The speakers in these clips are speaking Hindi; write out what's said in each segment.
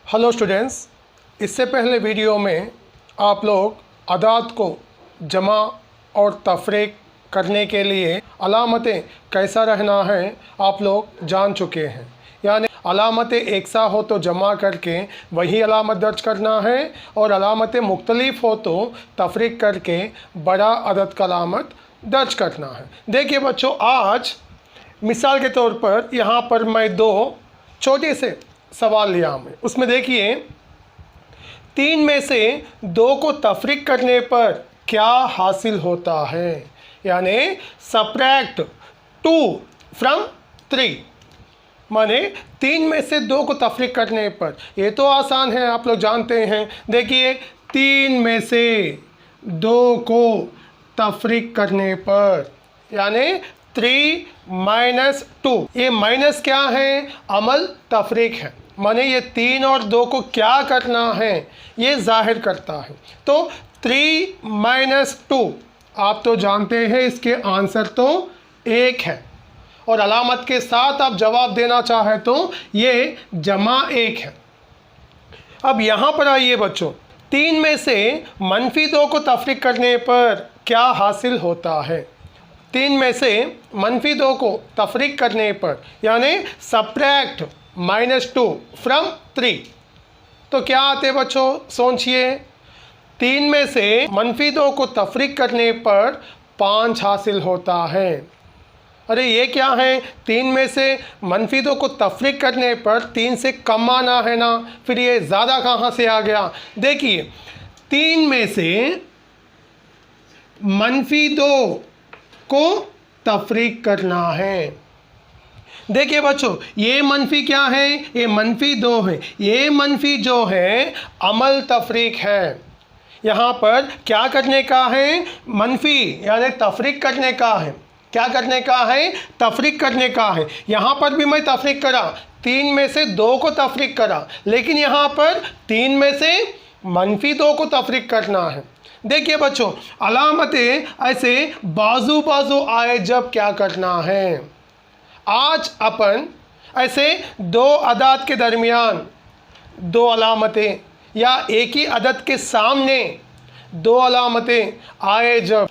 हेलो स्टूडेंट्स, इससे पहले वीडियो में आप लोग अदाद को जमा और तफरीक करने के लिए अलामतें कैसा रहना है आप लोग जान चुके हैं। यानी अलामतें एक सा हो तो जमा करके वही अलामत दर्ज करना है और अलामतें मुख्तलिफ हो तो तफरीक करके बड़ा अदद का अलामत दर्ज करना है। देखिए बच्चों, आज मिसाल के तौर पर यहाँ पर मैं दो छोटे से सवाल लिया हमें। उसमें देखिए, 3 में से 2 को तफरीक करने पर क्या हासिल होता है। यानी सब्ट्रैक्ट 2 फ्रॉम 3, माने 3 में से 2 को तफरीक करने पर। ये तो आसान है, आप लोग जानते हैं। देखिए, 3 में से 2 को तफरीक करने पर यानी 3 माइनस 2, ये माइनस क्या है, अमल तफरीक है। माने ये 3 और 2 को क्या करना है ये जाहिर करता है। तो 3 माइनस 2 आप तो जानते हैं, इसके आंसर तो 1 है और अलामत के साथ आप जवाब देना चाहे तो ये जमा 1 है। अब यहाँ पर आइए बच्चों, 3 में से मनफी 2 को तफरीक करने पर क्या हासिल होता है। 3 में से मनफी 2 को तफरीक करने पर यानी सब्ट्रैक्ट -2 फ्रॉम 3, तो क्या आते बच्चों, सोचिए। 3 में से मनफी 2 को तफरीक करने पर 5 हासिल होता है। अरे ये क्या है, 3 में से मनफी 2 को तफरीक करने पर 3 से कम आना है ना, फिर ये ज़्यादा कहाँ से आ गया। देखिए, 3 में से मनफी 2 को तफरीक करना है। देखिए बच्चों, ये मनफी क्या है, ये मनफी 2 है। ये मनफी जो है अमल तफरीक है। यहाँ पर क्या करने का है, मनफी यानी तफरीक करने का है। क्या करने का है, तफरीक करने का है। यहाँ पर भी मैं तफरीक करा, 3 में से 2 को तफरीक करा, लेकिन यहाँ पर 3 में से मनफी 2 को तफरीक करना है। देखिए बच्चों, अलामतें ऐसे बाजू बाजू आए जब क्या करना है। आज अपन ऐसे 2 अदाद के दरमियान 2 अलामतें या एक ही अदद के सामने 2 अलामतें आए जब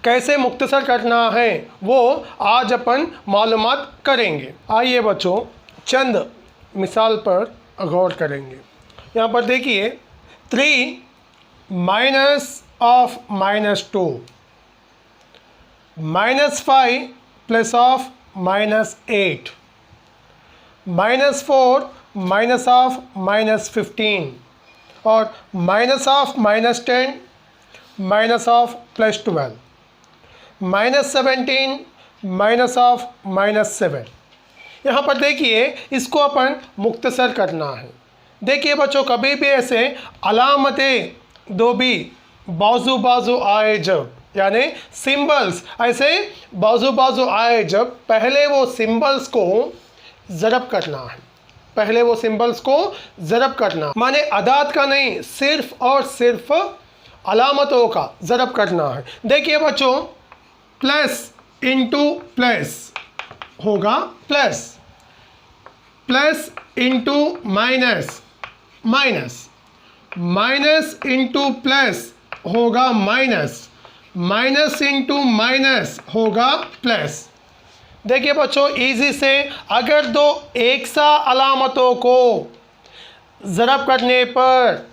कैसे मुख्तसर करना है वो आज अपन मालूमात करेंगे। आइए बच्चों, चंद मिसाल पर गौर करेंगे। यहाँ पर देखिए, 3 minus of -2, -5 plus of -8, -4 minus of -15 और minus of -10 minus of +12, -17 minus of -7। यहाँ पर देखिए, इसको अपन मुख्तसर करना है। देखिए बच्चों, कभी भी ऐसे अलामतें 2 भी बाजू बाजू आए जब, यानी सिंबल्स ऐसे बाजू बाजू आए जब, पहले वो सिंबल्स को ज़रब करना है। पहले वो सिंबल्स को ज़रब करना, माने अदाद का नहीं, सिर्फ और सिर्फ अलामतों का ज़रब करना है। देखिए बच्चों, प्लस इंटू प्लस होगा plus, plus into minus minus, minus into plus होगा माइनस, माइनस इंटू माइनस होगा प्लस। देखिए बच्चों, इजी से अगर 2 एक सा अलामतों को ज़रब करने पर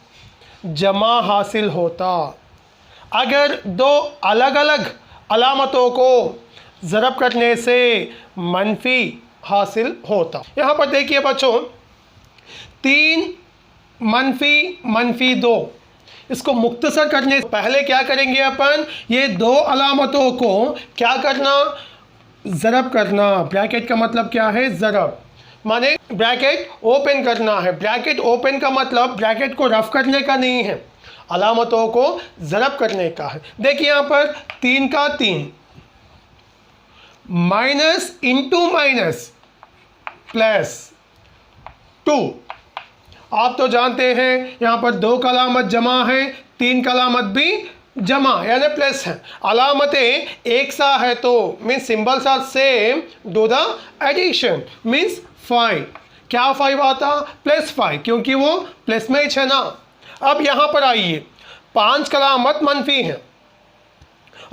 जमा हासिल होता, अगर 2 अलग अलग अलामतों को ज़रब करने से मनफी हासिल होता। यहाँ पर देखिए बच्चों, 3 मनफी 2, इसको मुख्तसर करने से पहले क्या करेंगे अपन, ये 2 अलामतों को क्या करना, ज़रब करना। ब्रैकेट का मतलब क्या है, ज़रब, माने ब्रैकेट ओपन करना है। ब्रैकेट ओपन का मतलब ब्रैकेट को रफ करने का नहीं है, अलामतों को ज़रब करने का है। देखिए यहाँ पर 3 का 3, माइनस इंटू माइनस प्लस 2। आप तो जानते हैं यहाँ पर 2 का अलामत जमा है, 3 का अलामत भी जमा यानी प्लस है। अलामतें एक सा है तो means symbols are same, do the addition means 5। क्या 5 आता? +5, क्योंकि वो प्लस में है ना। अब यहाँ पर आइए, 5 की अलामत मनफी है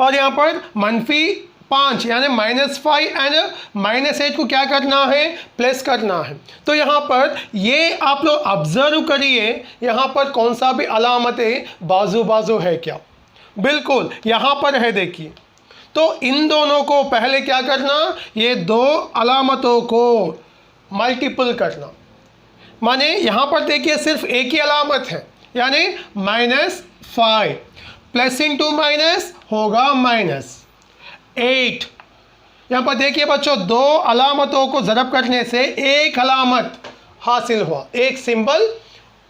और यहाँ पर -5 यानी -5 एंड -8 को क्या करना है? प्लस करना है। तो यहाँ पर ये आप लोग ऑब्जर्व करिए, यहाँ पर कौन सा भी अलामतें बाजू बाजू है क्या? बिल्कुल यहाँ पर है, देखिए। तो इन दोनों को पहले क्या करना? ये दो अलामतों को मल्टीपल करना। माने यहाँ पर देखिए सिर्फ एक ही अलामत है, यानी -5 प्लस इंटू माइनस होगा -8। यहाँ पर देखिए बच्चों, दो अलामतों को ज़रब करने से एक अलामत हासिल हुआ, एक सिंबल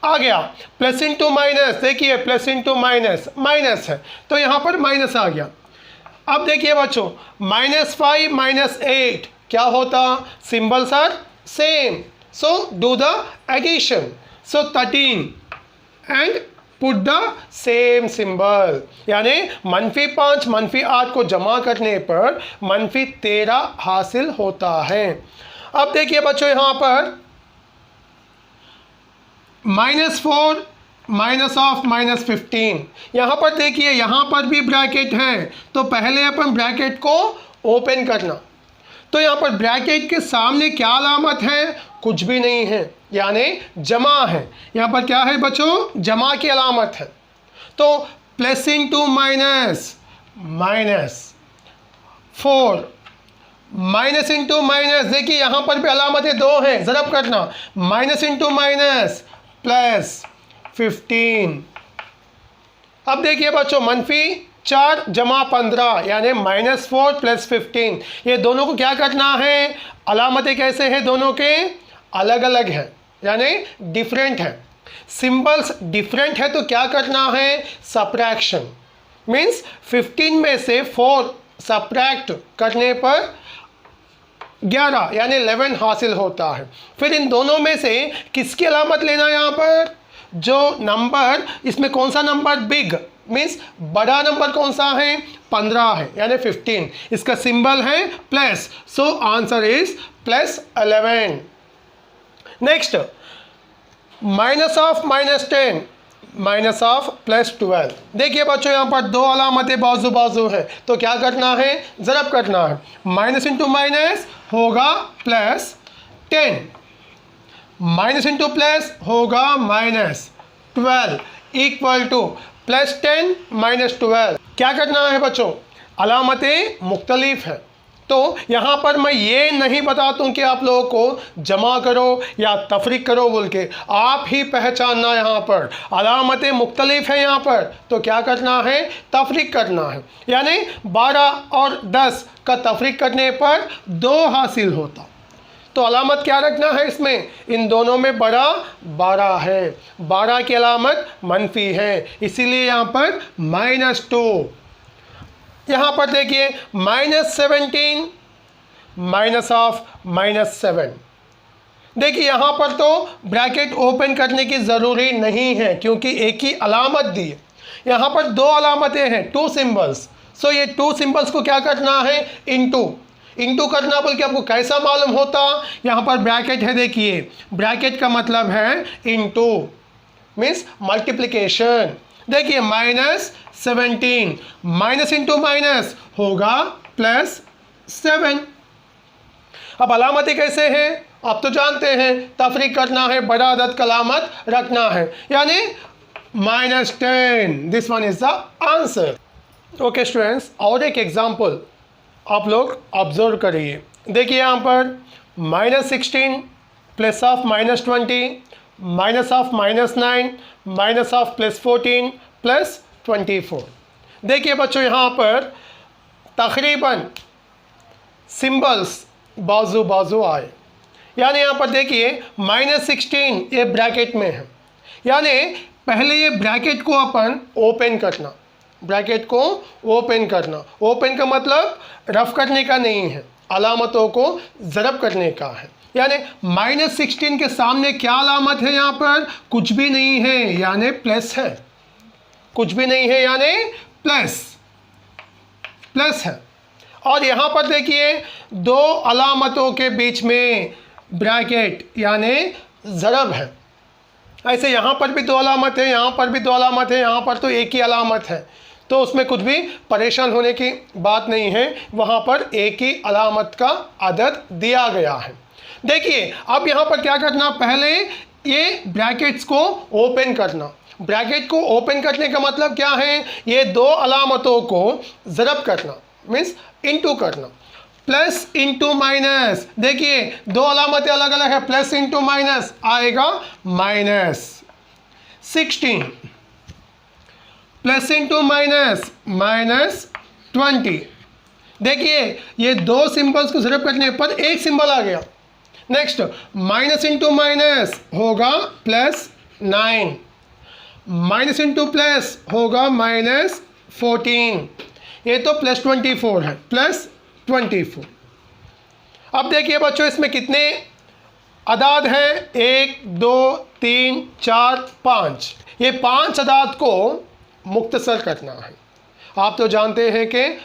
आ गया। प्लस इंटू माइनस, देखिए प्लस इंटू माइनस माइनस है, तो यहाँ पर माइनस आ गया। अब देखिए बच्चों, -5 -8 क्या होता? Symbols are same, so do the addition. So 13 and put the same symbol, यानी -5 -8 को जमा करने पर -13 हासिल होता है। अब देखिए बच्चों, यहाँ पर -4 -15, यहाँ पर देखिए, यहाँ पर भी ब्रैकेट है, तो पहले अपन ब्रैकेट को ओपन करना। तो यहाँ पर ब्रैकेट के सामने क्या अलामत है? कुछ भी नहीं है, यानी जमा है। यहाँ पर क्या है बच्चों? जमा की अलामत है। तो plus into minus -4 minus into minus, देखिए यहाँ पर भी अलामतें दो हैं, ज़रब करना। Minus into minus +15। अब देखिए बच्चों, -4 जमा 15 यानी -4 + 15, ये दोनों को क्या करना है? अलामतें कैसे हैं? दोनों के अलग अलग हैं, यानी डिफरेंट है। सिंबल्स डिफरेंट है तो क्या करना है? सब्ट्रैक्शन। मीन्स 15 में से 4 सब्ट्रैक्ट करने पर 11 यानी 11 हासिल होता है। फिर इन दोनों में से किसकी अलामत लेना है? यहाँ पर जो नंबर, इसमें कौन सा नंबर बिग, मीन्स बड़ा नंबर कौन सा है? 15 है, यानी 15। इसका सिंबल है plus, so answer is +11। Next, -10 +12। देखिए बच्चों, यहाँ पर दो अलामतें बाजू बाजू है, तो क्या करना है? ज़रब करना है। माइनस इंटू माइनस होगा +10, माइनस इंटू प्लस होगा -12 इक्वल टू +10 -12। क्या करना है बच्चों? अलामतें मुख्तलिफ हैं, तो यहाँ पर मैं ये नहीं बताता हूँ कि आप लोगों को जमा करो या तफरीक करो बोल के, आप ही पहचानना। यहाँ पर अलामतें मुख्तलिफ हैं यहाँ पर, तो क्या करना है? तफरीक करना है। यानी 12 और 10 का तफरीक करने पर 2 हासिल होता। तो अलामत क्या रखना है इसमें? इन दोनों में बड़ा 12 है, 12 की अलामत मनफी है, इसीलिए यहाँ पर -2। यहाँ पर देखिए -17 -7। देखिए यहाँ पर तो ब्रैकेट ओपन करने की ज़रूरी नहीं है, क्योंकि एक ही अलामत दी है। यहाँ पर दो अलामतें हैं, 2 सिंबल्स। सो ये 2 सिंबल्स को क्या करना है? इंटू करना। बोल के आपको कैसा मालूम होता? यहाँ पर ब्रैकेट है, देखिए ब्रैकेट का मतलब है इंटू, मीन्स मल्टीप्लिकेशन। देखिए -17 माइनस इंटू माइनस होगा +7। अब अलामतें कैसे हैं? आप तो जानते हैं, तफरीक करना है, बड़ा अदद का अलामत रखना है, यानी -10। This one is the answer. Okay students, और एक एग्जाम्पल आप लोग ऑब्जर्व करिए। देखिए यहाँ पर -16 +20 -9 -+14 +24। देखिए बच्चों, यहाँ पर तकरीबन सिंबल्स बाजू बाजू आए, यानी यहाँ पर देखिए -16 ये ब्रैकेट में है, यानी पहले ये ब्रैकेट को अपन ओपन करना। ब्रैकेट को ओपन करना, ओपन का मतलब रफ करने का नहीं है, अलामतों को ज़रब करने का है। यानी -16 के सामने क्या अलामत है? यहाँ पर कुछ भी नहीं है, यानी प्लस है। कुछ भी नहीं है यानी प्लस है। और यहाँ पर देखिए दो अलामतों के बीच में ब्रैकेट यानी ज़रब है। ऐसे यहाँ पर भी दो अलामत है, यहाँ पर भी दो अलामत है, यहाँ पर तो एक ही अलामत है, तो उसमें कुछ भी परेशान होने की बात नहीं है, वहाँ पर एक ही अलामत का अदद दिया गया है। देखिए अब यहाँ पर क्या करना, पहले ये ब्रैकेट्स को ओपन करना। ब्रैकेट को ओपन करने का मतलब क्या है, ये दो अलामतों को ज़रब करना, मीन्स इनटू करना। प्लस इंटू माइनस, देखिए दो अलामतें अलग अलग है, प्लस इंटू माइनस आएगा -16, प्लस इंटू माइनस -20। देखिए ये दो सिंबल्स को ज़रब करने पर एक सिंबल आ गया। नेक्स्ट माइनस इंटू माइनस होगा +9, माइनस इंटू प्लस होगा -14, ये तो +24 है, +24। अब देखिए बच्चों इसमें कितने अदाद हैं, 1 2 3 4 5। ये 5 अदाद को मुख्तसर करना है। आप तो जानते हैं कि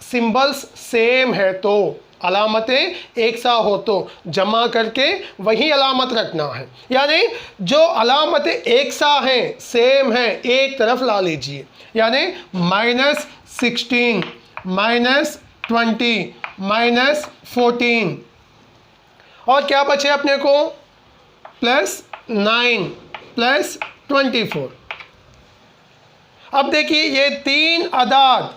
सिंबल्स सेम है तो अलामतें एक सा हो तो जमा करके वही अलामत रखना है, यानी जो अलामतें एक सा हैं, सेम हैं, एक तरफ ला लीजिए, यानी -16 -20 -14 और क्या बचे अपने को, +9 +24। अब देखिए ये तीन अदाद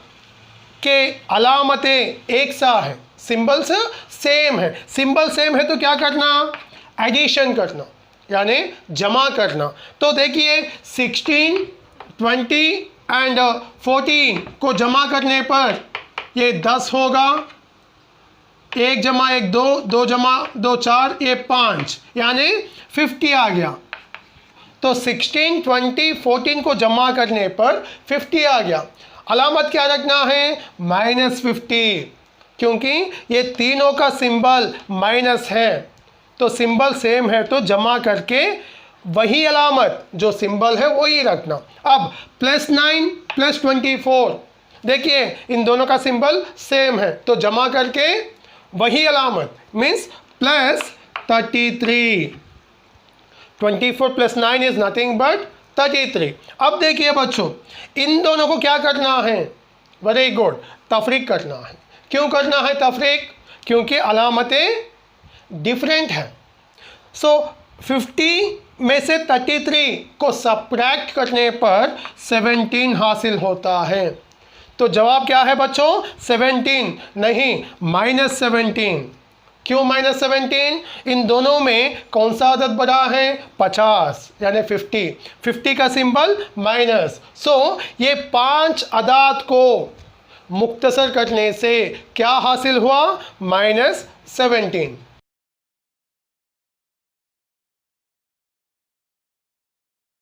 के अलामतें एक सा है, सिंबल्स सेम है। सिंबल सेम है तो क्या करना, एडिशन करना यानी जमा करना। तो देखिए 16 20 एंड 14 को जमा करने पर ये 10 होगा, 1 जमा 1 2, 2 जमा 2 4, ये 5 यानी 50 आ गया। तो 16 20 14 को जमा करने पर 50 आ गया। अलामत क्या रखना है, -50, क्योंकि ये तीनों का सिंबल माइनस है, तो सिंबल सेम है तो जमा करके वही अलामत जो सिंबल है वही रखना। अब +9 +24, देखिए इन दोनों का सिंबल सेम है तो जमा करके वही अलामत, मीन्स +33। 24 + 9 is nothing but 33। अब देखिए बच्चों इन दोनों को क्या करना है, वेरी गुड, तफरीक करना है। क्यों करना है तफरीक, क्योंकि अलामतें डिफरेंट हैं। सो 50 में से 33 को सब्ट्रैक्ट करने पर 17 हासिल होता है। तो जवाब क्या है बच्चों, 17 नहीं, -17। क्यों -17, इन दोनों में कौन सा अदद बड़ा है, 50 यानी 50, 50 का सिंबल माइनस। सो ये 5 अदाद को मुख्तसर करने से क्या हासिल हुआ, -17।